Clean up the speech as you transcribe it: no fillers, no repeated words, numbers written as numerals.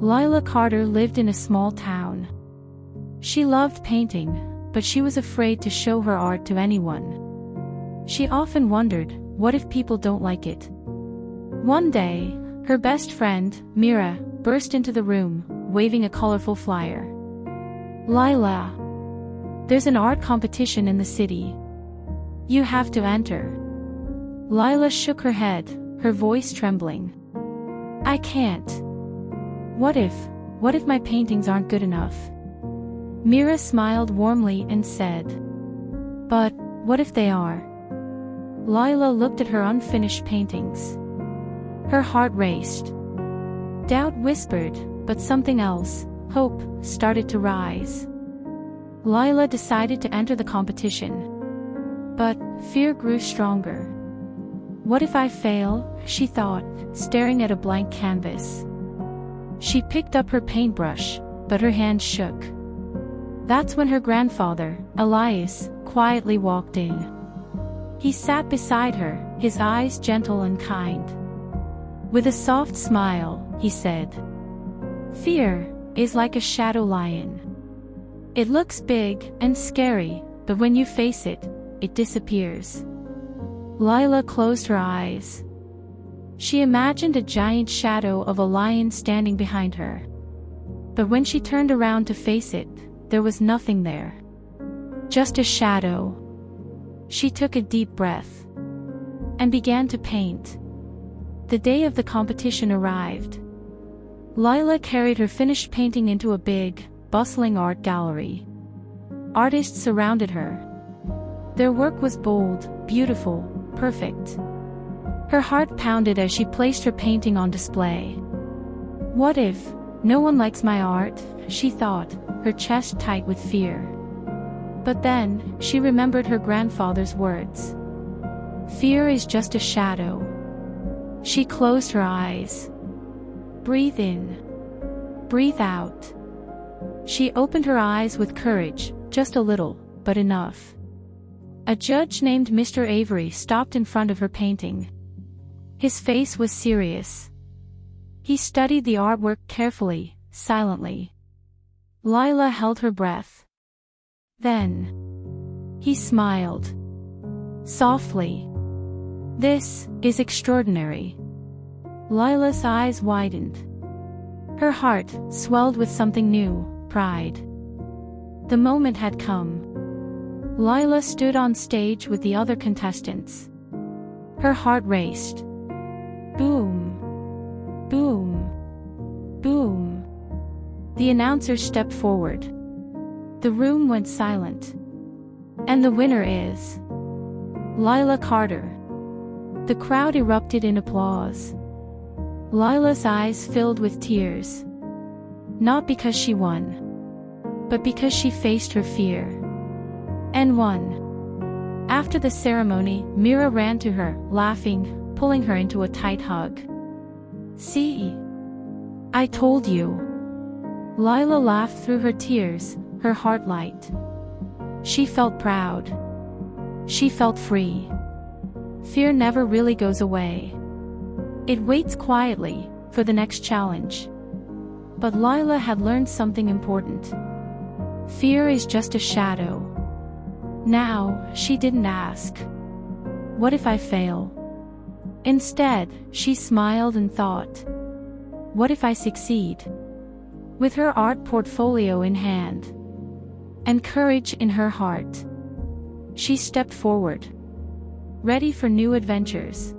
Lila Carter lived in a small town. She loved painting, but she was afraid to show her art to anyone. She often wondered, what if people don't like it? One day, her best friend, Mira, burst into the room, waving a colorful flyer. "Lila, there's an art competition in the city. You have to enter." Lila shook her head, her voice trembling. "I can't. What if my paintings aren't good enough?" Mira smiled warmly and said, "But what if they are?" Lila looked at her unfinished paintings. Her heart raced. Doubt whispered, but something else, hope, started to rise. Lila decided to enter the competition. But fear grew stronger. "What if I fail?" she thought, staring at a blank canvas. She picked up her paintbrush, but her hand shook. That's when her grandfather, Elias, quietly walked in. He sat beside her, his eyes gentle and kind. With a soft smile, he said, "Fear is like a shadow lion. It looks big and scary, but when you face it, it disappears." Lila closed her eyes. She imagined a giant shadow of a lion standing behind her. But when she turned around to face it, there was nothing there. Just a shadow. She took a deep breath and began to paint. The day of the competition arrived. Lila carried her finished painting into a big, bustling art gallery. Artists surrounded her. Their work was bold, beautiful, perfect. Her heart pounded as she placed her painting on display. "What if no one likes my art?" she thought, her chest tight with fear. But then, she remembered her grandfather's words. "Fear is just a shadow." She closed her eyes. Breathe in. Breathe out. She opened her eyes with courage, just a little, but enough. A judge named Mr. Avery stopped in front of her painting. His face was serious. He studied the artwork carefully, silently. Lila held her breath. Then, he smiled. Softly. "This is extraordinary." Lila's eyes widened. Her heart swelled with something new, pride. The moment had come. Lila stood on stage with the other contestants. Her heart raced. Boom. Boom. Boom. The announcer stepped forward. The room went silent. "And the winner is Lila Carter." The crowd erupted in applause. Lila's eyes filled with tears. Not because she won, but because she faced her fear. And won. After the ceremony, Mira ran to her, laughing, pulling her into a tight hug. "See? I told you." Lila laughed through her tears, her heart light. She felt proud. She felt free. Fear never really goes away. It waits quietly for the next challenge. But Lila had learned something important. Fear is just a shadow. Now, she didn't ask, "What if I fail?" Instead, she smiled and thought, "What if I succeed?" With her art portfolio in hand and courage in her heart, she stepped forward, ready for new adventures.